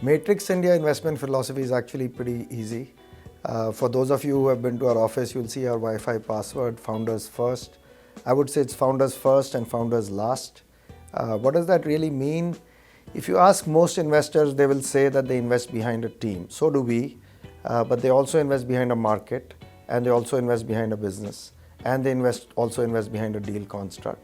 Matrix India investment philosophy is actually pretty easy. For those of you who have been to our office, you'll see our Wi-Fi password, founders first. I would say it's founders first and founders last. What does that really mean? If you ask most investors, they will say that they invest behind a team. So do we, but they also invest behind a market, and they also invest behind a business, and they also invest behind a deal construct.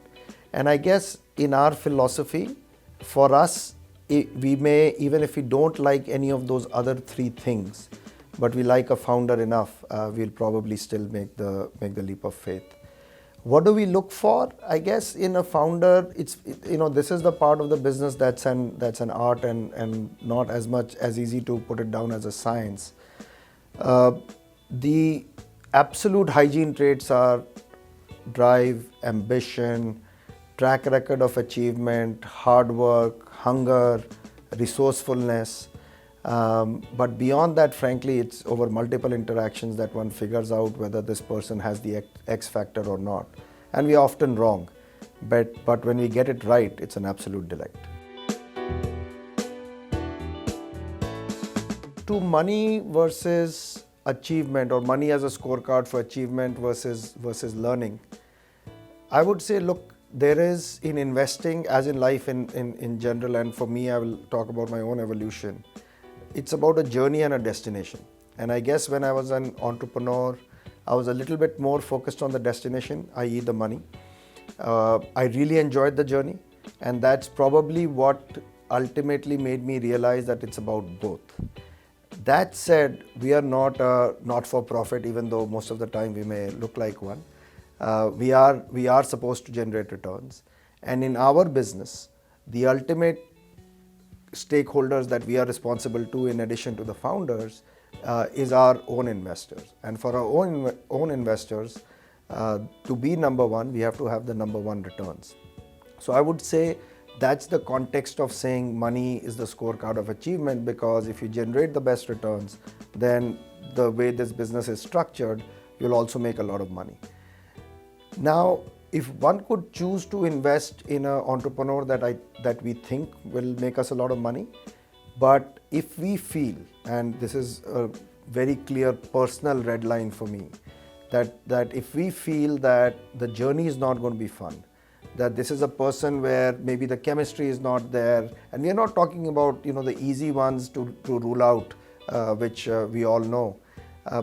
And I guess in our philosophy, for us, we may, even if we don't like any of those other three things, but we like a founder enough, we'll probably still make the leap of faith. What do we look for? I guess in a founder, this is the part of the business that's an art and not as much as easy to put it down as a science. The absolute hygiene traits are drive, ambition, track record of achievement, hard work, hunger, resourcefulness. But beyond that, frankly, it's over multiple interactions that one figures out whether this person has the X factor or not. And we're often wrong. But when we get it right, it's an absolute delight. To money versus achievement, or money as a scorecard for achievement versus learning, I would say, look, there is in investing, as in life in general, and for me, I will talk about my own evolution. It's about a journey and a destination. And I guess when I was an entrepreneur, I was a little bit more focused on the destination, i.e. the money. I really enjoyed the journey, and that's probably what ultimately made me realize that it's about both. That said, we are not a not-for-profit, even though most of the time we may look like one. We are supposed to generate returns. And in our business, the ultimate stakeholders that we are responsible to, in addition to the founders, is our own investors. And for our own investors, to be number one, we have to have the number one returns. So I would say that's the context of saying money is the scorecard of achievement, because if you generate the best returns, then the way this business is structured, you'll also make a lot of money. Now, if one could choose to invest in an entrepreneur that we think will make us a lot of money, but if we feel, and this is a very clear personal red line for me, that if we feel that the journey is not going to be fun, that this is a person where maybe the chemistry is not there, and we are not talking about the easy ones to rule out, which we all know,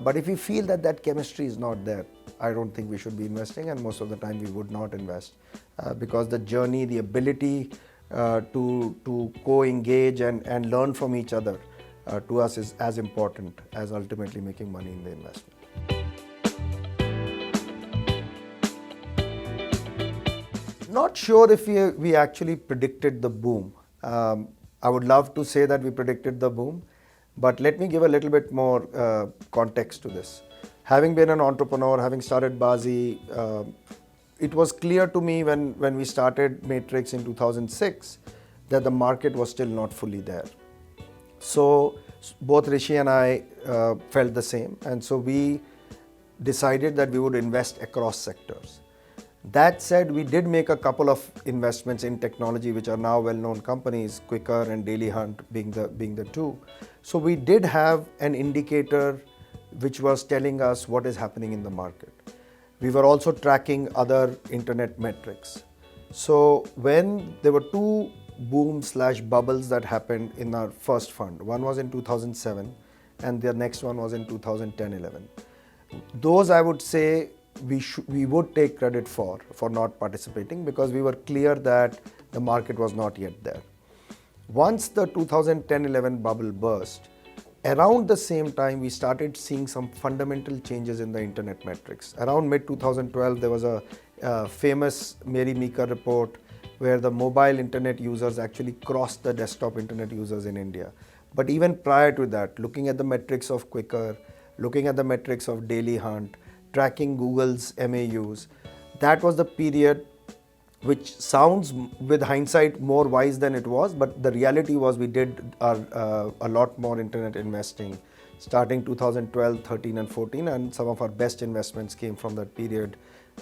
but if we feel that chemistry is not there, I don't think we should be investing, and most of the time we would not invest, because the journey, the ability to co-engage and learn from each other to us is as important as ultimately making money in the investment. Not sure if we actually predicted the boom. I would love to say that we predicted the boom, but let me give a little bit more context to this. Having been an entrepreneur, having started Bazi, it was clear to me when we started Matrix in 2006 that the market was still not fully there. So both Rishi and I felt the same, and so we decided that we would invest across sectors. That said, we did make a couple of investments in technology, which are now well-known companies, Quikr and Daily Hunt being the two. So we did have an indicator which was telling us what is happening in the market. We were also tracking other internet metrics. So when there were two boom/bubbles that happened in our first fund, one was in 2007 and the next one was in 2010-11. Those, I would say, we would take credit for not participating, because we were clear that the market was not yet there. Once the 2010-11 bubble burst, around the same time we started seeing some fundamental changes in the internet metrics. Around mid-2012, there was a famous Mary Meeker report where the mobile internet users actually crossed the desktop internet users in India. But even prior to that, looking at the metrics of Quikr, looking at the metrics of Daily Hunt, tracking Google's MAUs, that was the period which sounds with hindsight more wise than it was, but the reality was we did a lot more internet investing starting 2012, 13 and 14, and some of our best investments came from that period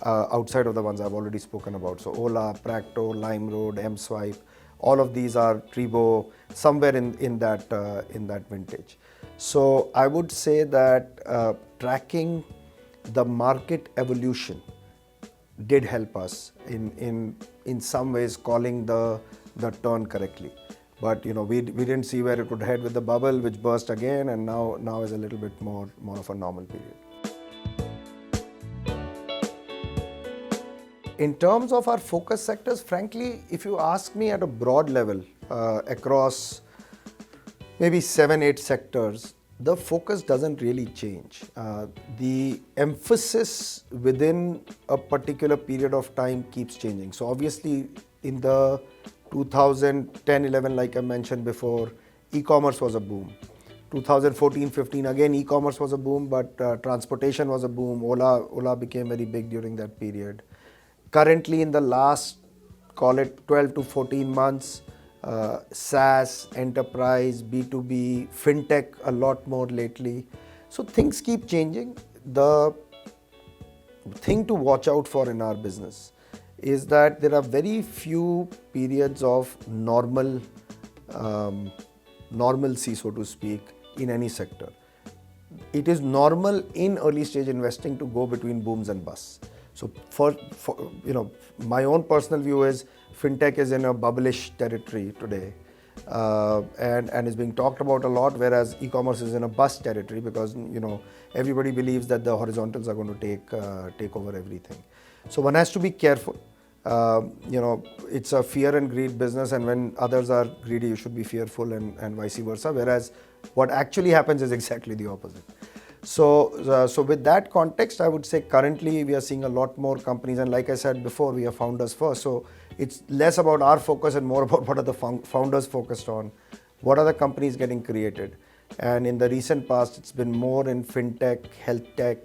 outside of the ones I've already spoken about. So Ola, Practo, LimeRoad, M-Swipe, All of these are Tribo, somewhere in that vintage. So I would say that tracking the market evolution did help us in some ways calling the turn correctly. But we didn't see where it would head with the bubble, which burst again, and now is a little bit more of a normal period. In terms of our focus sectors, frankly, if you ask me at a broad level across maybe 7-8 sectors, the focus doesn't really change. The emphasis within a particular period of time keeps changing. So obviously in the 2010-11, like I mentioned before, e-commerce was a boom. 2014-15, again e-commerce was a boom, but transportation was a boom. Ola became very big during that period. Currently in the last, call it 12 to 14 months, SaaS, enterprise, B2B, fintech a lot more lately. So things keep changing. The thing to watch out for in our business is that there are very few periods of normalcy, so to speak, in any sector. It is normal in early stage investing to go between booms and busts. So for my own personal view is fintech is in a bubblish territory today, and is being talked about a lot, whereas e-commerce is in a bust territory because everybody believes that the horizontals are going to take over everything. So one has to be careful. It's a fear and greed business, and when others are greedy, you should be fearful, and vice versa. Whereas what actually happens is exactly the opposite. So with that context, I would say currently we are seeing a lot more companies, and like I said before, we are founders first. So it's less about our focus and more about what are the founders focused on, what are the companies getting created. And in the recent past, it's been more in fintech, health tech,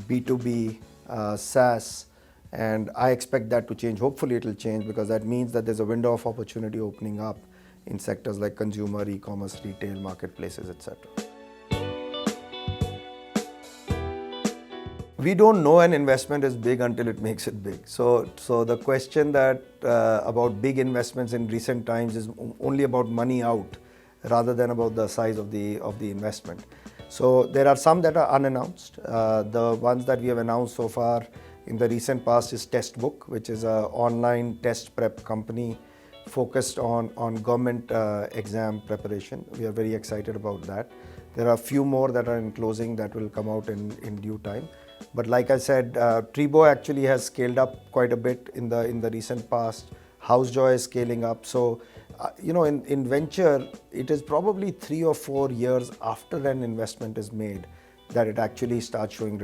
B2B, SaaS, and I expect that to change. Hopefully it will change, because that means that there's a window of opportunity opening up in sectors like consumer, e-commerce, retail, marketplaces, etc. We don't know an investment is big until it makes it big. So the question that about big investments in recent times is only about money out rather than about the size of the investment. So there are some that are unannounced. The ones that we have announced so far in the recent past is Testbook, which is an online test prep company focused on government exam preparation. We are very excited about that. There are a few more that are in closing that will come out in due time. But like I said, Tribo actually has scaled up quite a bit in the recent past. HouseJoy is scaling up. So, in venture, it is probably 3 or 4 years after an investment is made that it actually starts showing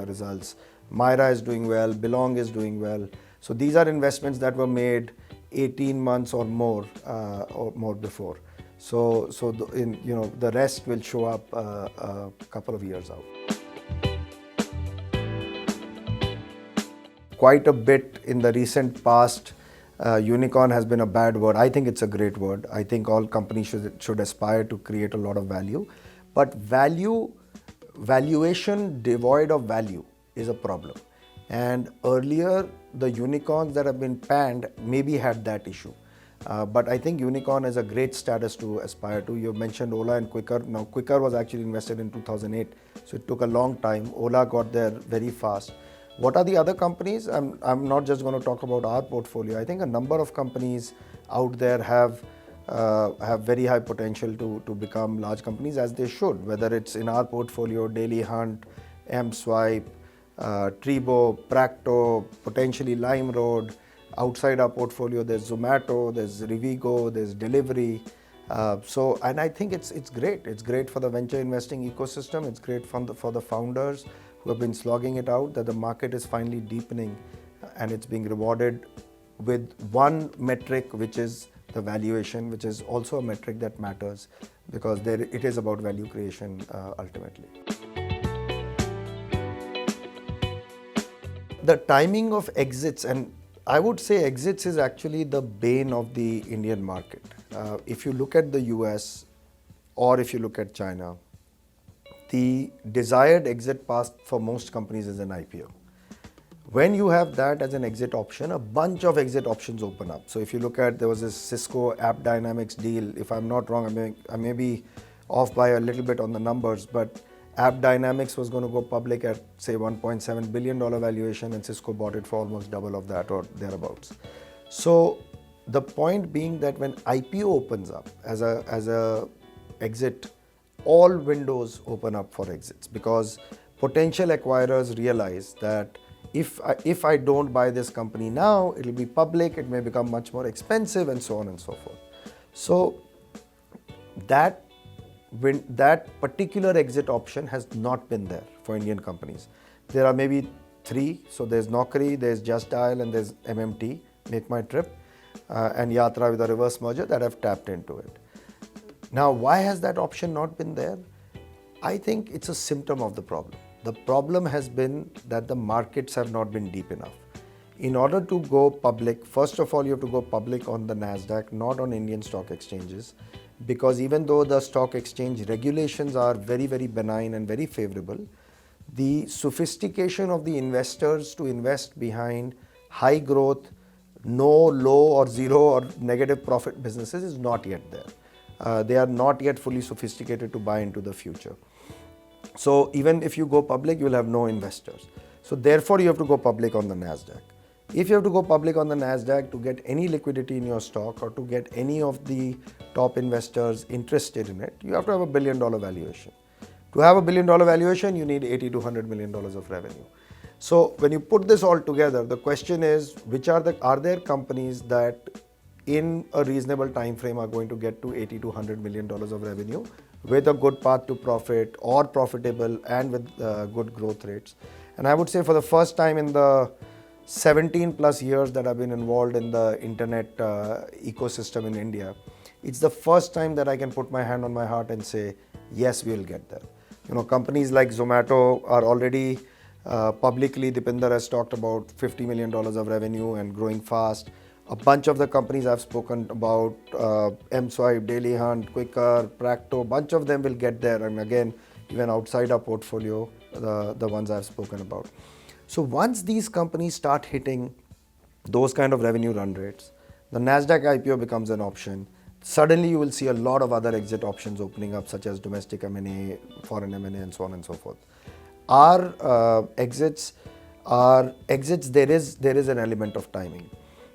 results. Myra is doing well, Belong is doing well. So these are investments that were made 18 months or more before. So the rest will show up a couple of years out. Quite a bit in the recent past, unicorn has been a bad word. I think it's a great word. I think all companies should aspire to create a lot of value. But valuation devoid of value is a problem. And earlier, the unicorns that have been panned maybe had that issue. But I think unicorn is a great status to aspire to. You mentioned Ola and Quikr. Now, Quikr was actually invested in 2008, so it took a long time. Ola got there very fast. What are the other companies? I'm not just going to talk about our portfolio. I think a number of companies out there have very high potential to become large companies, as they should. Whether it's in our portfolio, Daily Hunt, M-Swipe, Tribo, Practo, potentially LimeRoad. Outside our portfolio, there's Zomato, there's Rivigo, there's Delivery. And I think it's great. It's great for the venture investing ecosystem. It's great for the founders who have been slogging it out, that the market is finally deepening and it's being rewarded with one metric, which is the valuation, which is also a metric that matters, because it is about value creation ultimately. The timing of exits, and I would say exits is actually the bane of the Indian market. If you look at the US or if you look at China, the desired exit path for most companies is an IPO. When you have that as an exit option, a bunch of exit options open up. So if you look at, there was this Cisco App Dynamics deal. If I'm not wrong, I may be off by a little bit on the numbers, but App Dynamics was going to go public at say $1.7 billion valuation, and Cisco bought it for almost double of that or thereabouts. So the point being that when IPO opens up as a exit, all windows open up for exits, because potential acquirers realize that if I don't buy this company now, it will be public, it may become much more expensive, and so on and so forth. So that particular exit option has not been there for Indian companies. There are maybe three. So there's Naukri, there's Just Dial, and there's MMT, Make My Trip, and Yatra with a reverse merger that have tapped into it. Now, why has that option not been there? I think it's a symptom of the problem. The problem has been that the markets have not been deep enough. In order to go public, first of all, you have to go public on the NASDAQ, not on Indian stock exchanges, because even though the stock exchange regulations are very, very benign and very favorable, the sophistication of the investors to invest behind high growth, no, low or zero or negative profit businesses is not yet there. They are not yet fully sophisticated to buy into the future. So even if you go public, you will have no investors. So therefore, you have to go public on the NASDAQ. If you have to go public on the NASDAQ to get any liquidity in your stock or to get any of the top investors interested in it, you have to have $1 billion valuation. To have $1 billion valuation, you need $80 to $100 million of revenue. So when you put this all together, the question is, are there companies that in a reasonable time frame are going to get to $80 to $100 million of revenue with a good path to profit or profitable and with good growth rates? And I would say for the first time in the 17 plus years that I've been involved in the internet ecosystem in India, it's the first time that I can put my hand on my heart and say, yes, we'll get there. You know, companies like Zomato are already publicly, Dipinder has talked about $50 million of revenue and growing fast. A bunch of the companies I've spoken about, M-Swipe, Daily Hunt, Quikr, Practo, bunch of them will get there. And again, even outside our portfolio, the ones I've spoken about. So once these companies start hitting those kind of revenue run rates, the NASDAQ IPO becomes an option. Suddenly you will see a lot of other exit options opening up, such as domestic M&A, foreign M&A, and so on and so forth. Our exits, there is an element of timing.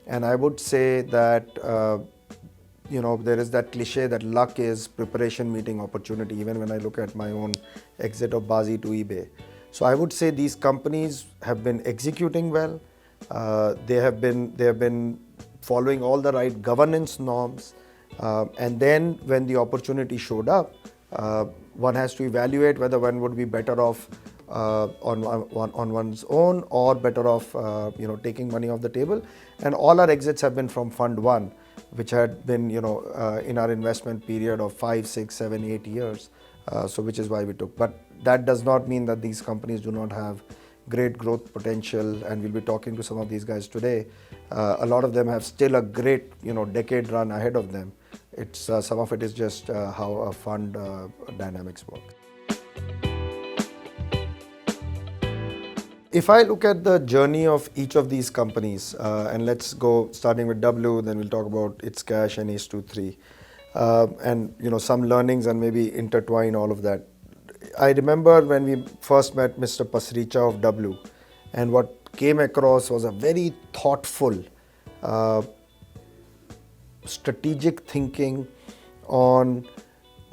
And I would say that, there is that cliche that luck is preparation meeting opportunity, even when I look at my own exit of Bazi to eBay. So I would say these companies have been executing well. They have been following all the right governance norms. And then when the opportunity showed up, one has to evaluate whether one would be better off on one's own or better off taking money off the table. And all our exits have been from Fund 1, which had been in our investment period of 5, 6, 7, 8 years. So which is why we took. But that does not mean that these companies do not have great growth potential, and we'll be talking to some of these guys today. A lot of them have still a great decade run ahead of them. It's some of it is just how a fund dynamics work. If I look at the journey of each of these companies, and let's go starting with W, then we'll talk about its cash and Ace 2, 3, and some learnings and maybe intertwine all of that. I remember when we first met Mr. Pasricha of W, and what came across was a very thoughtful, strategic thinking on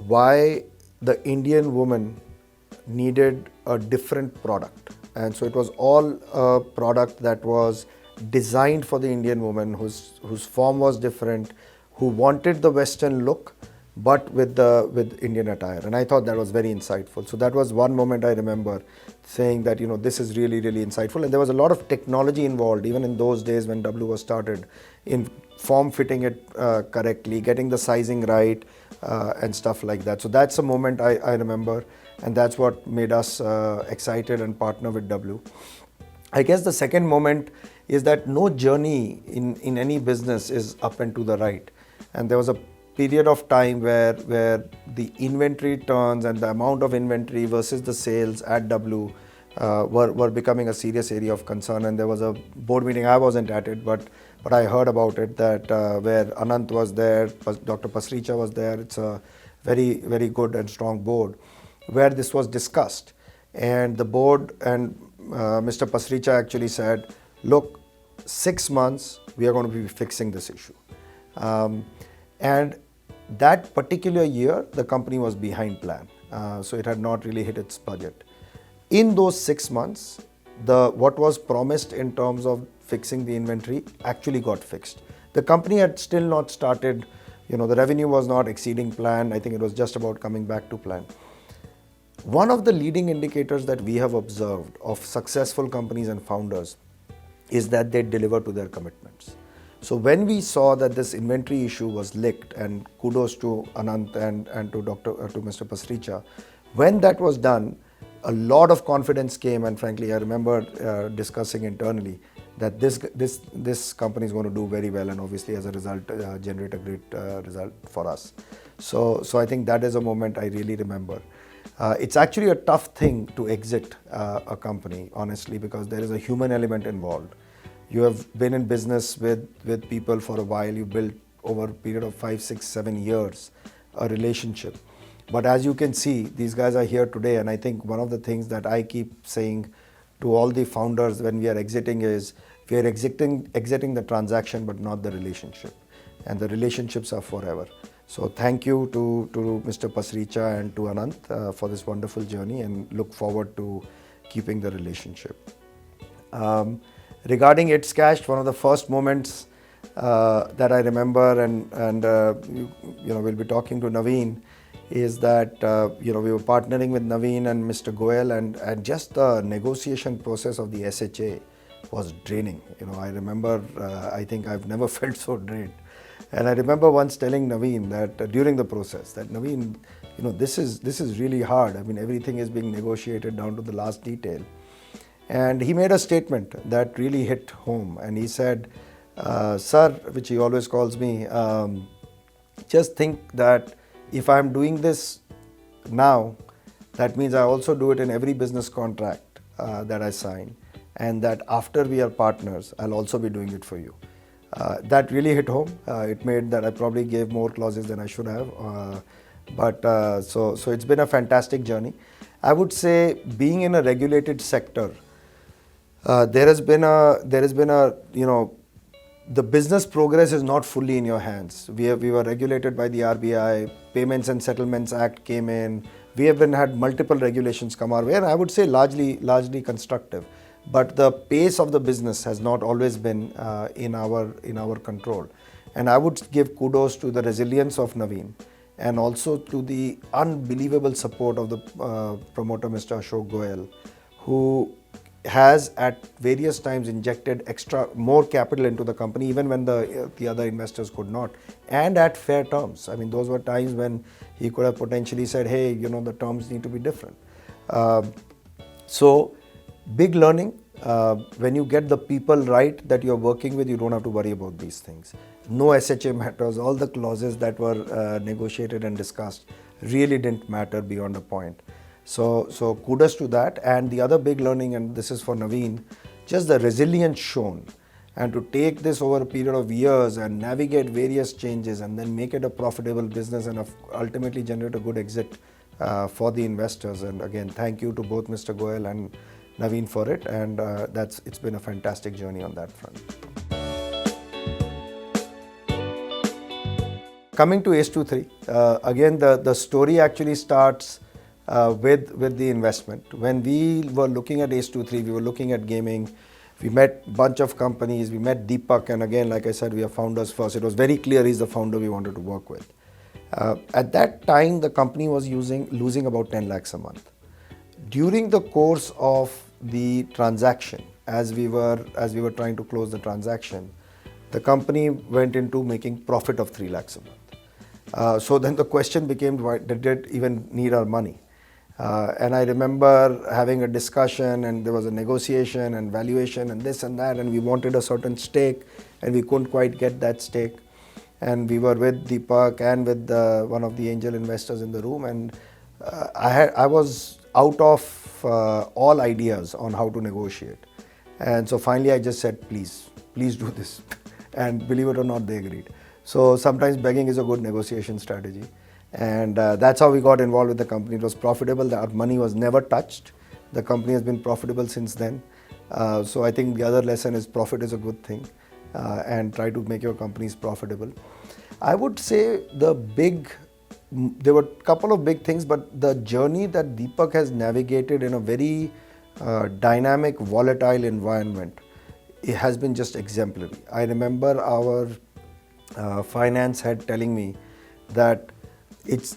why the Indian woman needed a different product. And so it was all a product that was designed for the Indian woman whose form was different, who wanted the Western look, but with Indian attire. And I thought that was very insightful. So that was one moment I remember saying that, this is really, really insightful. And there was a lot of technology involved, even in those days when W was started, in form fitting it correctly, getting the sizing right, and stuff like that. So that's a moment I remember. And that's what made us excited and partner with W. I guess the second moment is that no journey in any business is up and to the right. And there was a period of time where the inventory turns and the amount of inventory versus the sales at W were becoming a serious area of concern. And there was a board meeting, I wasn't at it, but I heard about it, that where Anant was there, Dr. Pasricha was there. It's a very, very good and strong board where this was discussed. And the board and Mr. Pasricha actually said, look, 6 months, we are going to be fixing this issue. And that particular year, the company was behind plan. So it had not really hit its budget. In those 6 months, what was promised in terms of fixing the inventory actually got fixed. The company had still not started, the revenue was not exceeding plan. I think it was just about coming back to plan. One of the leading indicators that we have observed of successful companies and founders is that they deliver to their commitments. So when we saw that this inventory issue was licked, and kudos to Anant and to Mr. Pasricha, when that was done, a lot of confidence came, and frankly, I remember discussing internally that this company is going to do very well, and obviously as a result generate a great result for us. So I think that is a moment I really remember. It's actually a tough thing to exit a company, honestly, because there is a human element involved. You have been in business with people for a while. You built over a period of 5, 6, 7 years a relationship. But as you can see, these guys are here today, and I think one of the things that I keep saying to all the founders when we are exiting is, we are exiting the transaction but not the relationship, and the relationships are forever. So thank you to Mr. Pasricha and to Anant for this wonderful journey, and look forward to keeping the relationship. Regarding It's Cashed, one of the first moments that I remember, and we'll be talking to Naveen, is that we were partnering with Naveen and Mr. Goel, and just the negotiation process of the SHA was draining. I remember, I think I've never felt so drained. And I remember once telling Naveen that during the process, that Naveen, this is really hard. I mean, everything is being negotiated down to the last detail. And he made a statement that really hit home. And he said, sir, which he always calls me, just think that if I'm doing this now, that means I also do it in every business contract that I sign. And that after we are partners, I'll also be doing it for you. That really hit home. It made that I probably gave more clauses than I should have. So it's been a fantastic journey. I would say, being in a regulated sector, there has been a the business progress is not fully in your hands. We were regulated by the RBI. Payments and Settlements Act came in. We have had multiple regulations come our way, and I would say largely constructive. But the pace of the business has not always been in our control. And I would give kudos to the resilience of Naveen, and also to the unbelievable support of the promoter, Mr. Ashok Goel, who has at various times injected more capital into the company, even when the other investors could not, and at fair terms. I mean, those were times when he could have potentially said, hey, the terms need to be different. So big learning. When you get the people right that you're working with, you don't have to worry about these things. No SHA matters. All the clauses that were negotiated and discussed really didn't matter beyond a point. So kudos to that. And the other big learning, and this is for Naveen, just the resilience shown, and to take this over a period of years and navigate various changes and then make it a profitable business and ultimately generate a good exit for the investors. And again, thank you to both Mr. Goel and Naveen for it, and it's been a fantastic journey on that front. Coming to Ace23, again the story actually starts with the investment. When we were looking at Ace23, we were looking at gaming. We met a bunch of companies. We met Deepak, and again, like I said, we are founders first. It was very clear he's the founder we wanted to work with. At that time, the company was losing about 10 lakhs a month. During the course of the transaction, as we were trying to close the transaction, the company went into making profit of 3 lakhs a month. So then the question became, why did it even need our money? And I remember having a discussion, and there was a negotiation and valuation and this and that, and we wanted a certain stake, and we couldn't quite get that stake. And we were with Deepak and with one of the angel investors in the room, and I was out of all ideas on how to negotiate. And so finally I just said, please do this. And believe it or not, they agreed. So sometimes begging is a good negotiation strategy. And that's how we got involved with the company. It was profitable. Our money was never touched. The company has been profitable since then. So I think the other lesson is profit is a good thing, and try to make your companies profitable. I would say there were a couple of big things, but the journey that Deepak has navigated in a very dynamic, volatile environment, it has been just exemplary. I remember our finance head telling me that it's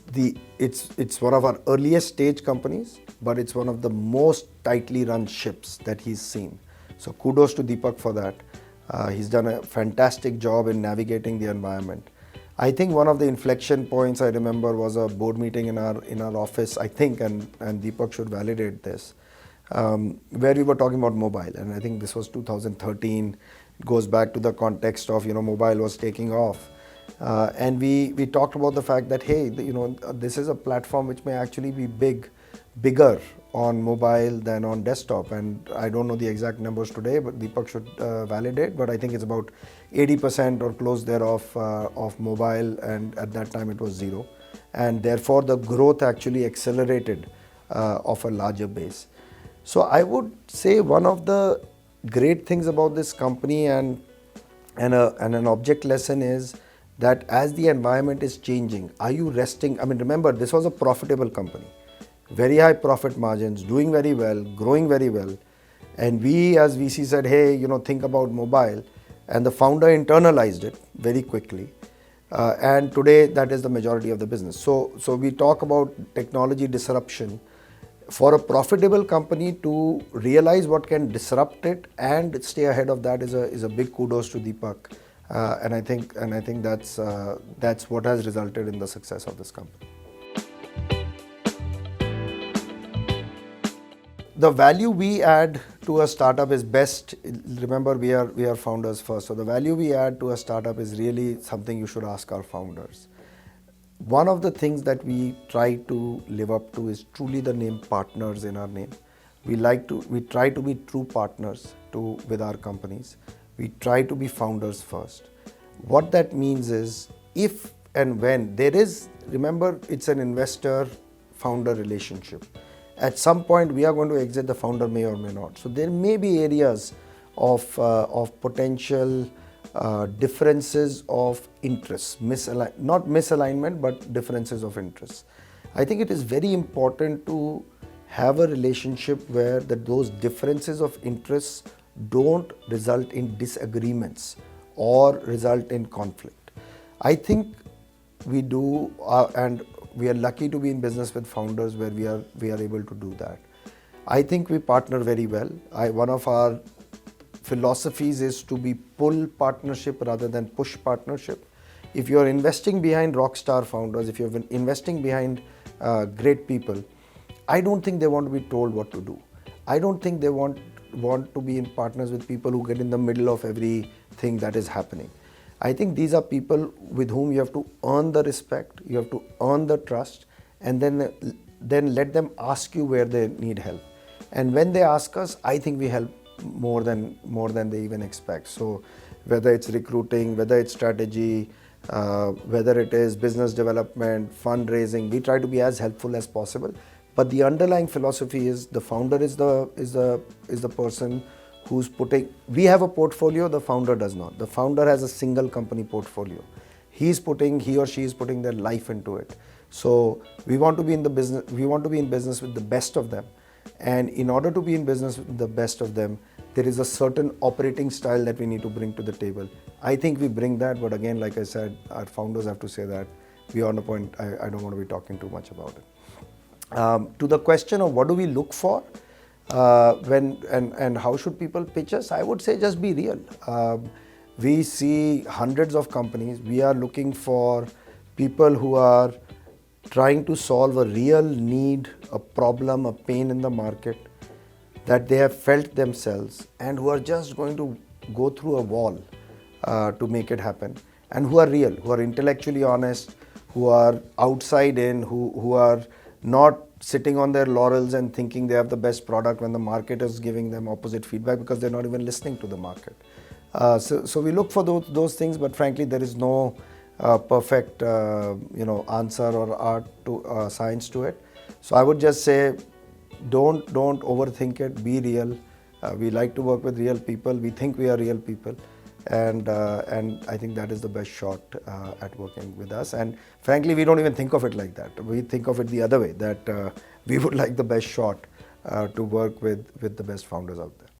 one of our earliest stage companies, but it's one of the most tightly run ships that he's seen. So kudos to Deepak for that. He's done a fantastic job in navigating the environment. I think one of the inflection points I remember was a board meeting in our office, I think, and Deepak should validate this, where we were talking about mobile, and I think this was 2013. It goes back to the context of, mobile was taking off. And we talked about the fact that, hey, this is a platform which may actually be bigger on mobile than on desktop. And I don't know the exact numbers today, but Deepak should validate. But I think it's about 80% or close thereof of mobile, and at that time it was 0. And therefore the growth actually accelerated of a larger base. So I would say one of the great things about this company and an object lesson is that as the environment is changing, are you resting? I mean, remember, this was a profitable company, very high profit margins, doing very well, growing very well. And we as VC said, hey, think about mobile. And the founder internalized it very quickly. And today that is the majority of the business. So we talk about technology disruption. For a profitable company to realize what can disrupt it and stay ahead of that is a big kudos to Deepak. And I think that's what has resulted in the success of this company. The value we add to a startup is best. Remember, we are founders first. So the value we add to a startup is really something you should ask our founders. One of the things that we try to live up to is truly the name partners in our name. We try to be true partners with our companies. We try to be founders first. What that means is if and when remember, it's an investor-founder relationship. At some point, we are going to exit, the founder may or may not. So there may be areas of potential differences of interests, not misalignment, but differences of interests. I think it is very important to have a relationship where those differences of interests don't result in disagreements or result in conflict. I think we do, and we are lucky to be in business with founders where we are able to do that. I think we partner very well. One of our philosophies is to be pull partnership rather than push partnership. If you're investing behind rockstar founders, if you're investing behind great people, I don't think they want to be told what to do. I don't think they want to be in partners with people who get in the middle of everything that is happening. I think these are people with whom you have to earn the respect, you have to earn the trust, and then let them ask you where they need help. And when they ask us, I think we help more than they even expect. So whether it's recruiting, whether it's strategy, whether it is business development, fundraising, we try to be as helpful as possible. But the underlying philosophy is the founder is the person who's putting. We have a portfolio, the founder does not. The founder has a single company portfolio. He or she is putting their life into it. So we want to be in business with the best of them. And in order to be in business with the best of them, there is a certain operating style that we need to bring to the table. I think we bring that, but again, like I said, our founders have to say that. Beyond a point, I don't want to be talking too much about it. To the question of what do we look for and how should people pitch us, I would say just be real. We see hundreds of companies. We are looking for people who are trying to solve a real need, a problem, a pain in the market that they have felt themselves and who are just going to go through a wall to make it happen, and who are real, who are intellectually honest, who are outside in, who are not sitting on their laurels and thinking they have the best product when the market is giving them opposite feedback, because they're not even listening to the market. So we look for those things, but frankly, there is no perfect answer or art to science to it. So I would just say, don't overthink it. Be real. We like to work with real people. We think we are real people, and I think that is the best shot at working with us. And frankly, we don't even think of it like that. We think of it the other way, that we would like the best shot to work with the best founders out there.